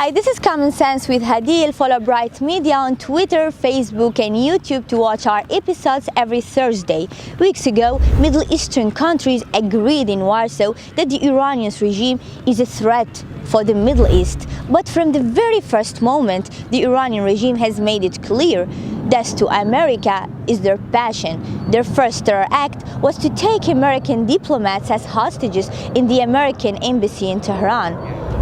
Hi, this is Common Sense with Hadil. Follow Bright Media on Twitter, Facebook and YouTube to watch our episodes every Thursday. Weeks ago, Middle Eastern countries agreed in Warsaw that the Iranian regime is a threat for the Middle East. But from the very first moment, the Iranian regime has made it clear death to America is their passion. Their first terror act was to take American diplomats as hostages in the American embassy in Tehran.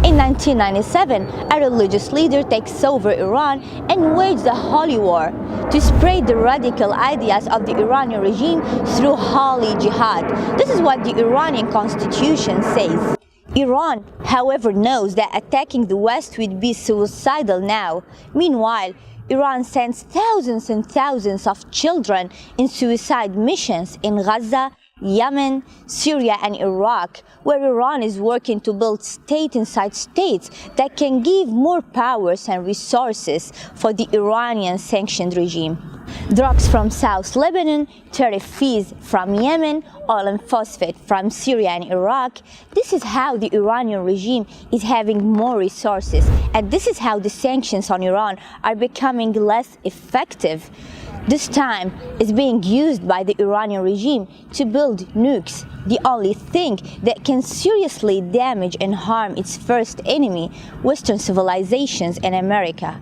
In 1997, a religious leader takes over Iran and wages a holy war to spread the radical ideas of the Iranian regime through holy jihad. This is what the Iranian constitution says. Iran, however, knows that attacking the West would be suicidal now. Meanwhile, Iran sends thousands and thousands of children in suicide missions in Gaza, Yemen, Syria and Iraq, where Iran is working to build state inside states that can give more powers and resources for the Iranian sanctioned regime. Drugs from South Lebanon, tariff fees from Yemen, oil and phosphate from Syria and Iraq. This is how the Iranian regime is having more resources, and this is how the sanctions on Iran are becoming less effective. This time is being used by the Iranian regime to build nukes, the only thing that can seriously damage and harm its first enemy, Western civilizations and America.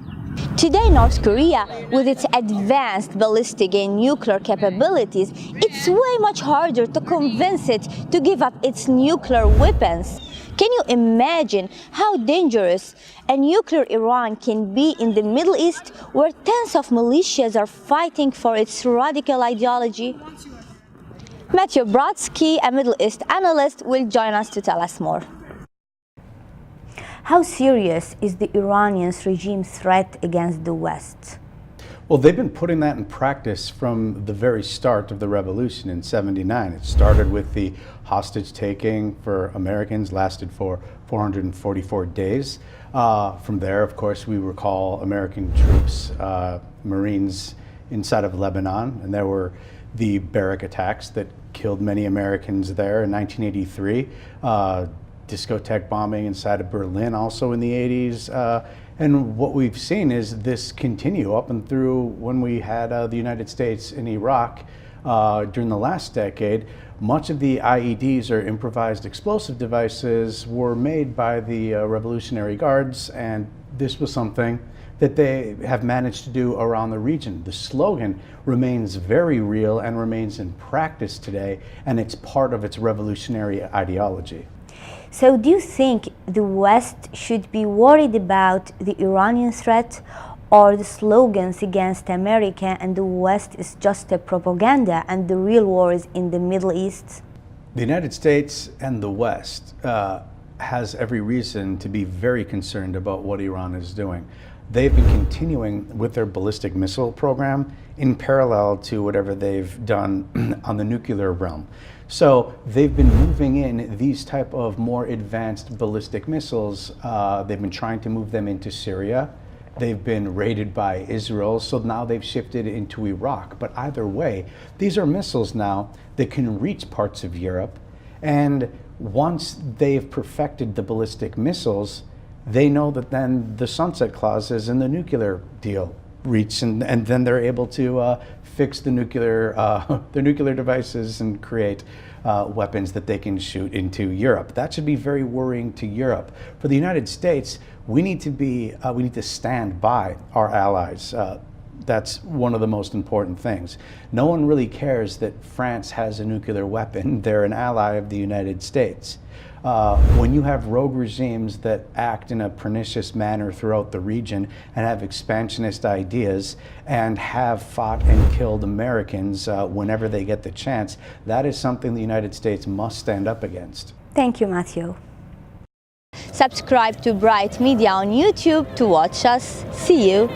Today, North Korea, with its advanced ballistic and nuclear capabilities, it's way much harder to convince it to give up its nuclear weapons. Can you imagine how dangerous a nuclear Iran can be in the Middle East, where tens of militias are fighting for its radical ideology? Matthew Brodsky, a Middle East analyst, will join us to tell us more. How serious is the Iranian regime's threat against the West? Well, they've been putting that in practice from the very start of the revolution in '79. It started with the hostage taking for Americans, lasted for 444 days. From there, of course, we recall American troops, Marines inside of Lebanon, and there were the barrack attacks that killed many Americans there in 1983. Discotheque bombing inside of Berlin also in the 80s. And what we've seen is this continue up and through when we had the United States in Iraq during the last decade. Much of the IEDs, or improvised explosive devices, were made by the Revolutionary Guards, and this was something that they have managed to do around the region. The slogan remains very real and remains in practice today, and it's part of its revolutionary ideology. So do you think the West should be worried about the Iranian threat, or the slogans against America and the West is just a propaganda and the real war is in the Middle East? The United States and the West has every reason to be very concerned about what Iran is doing. They've been continuing with their ballistic missile program in parallel to whatever they've done on the nuclear realm. So they've been moving in these type of more advanced ballistic missiles. They've been trying to move them into Syria. They've been raided by Israel, so now they've shifted into Iraq. But either way, these are missiles now that can reach parts of Europe. And once they've perfected the ballistic missiles, they know that then the sunset clauses in the nuclear deal reach, and then they're able to fix the nuclear devices and create weapons that they can shoot into Europe. That should be very worrying to Europe. For the United States, we need to stand by our allies. That's one of the most important things. No one really cares that France has a nuclear weapon. They're an ally of the United States. When you have rogue regimes that act in a pernicious manner throughout the region and have expansionist ideas and have fought and killed Americans whenever they get the chance, that is something the United States must stand up against. Thank you, Matthew. Subscribe to Bright Media on YouTube to watch us. See you.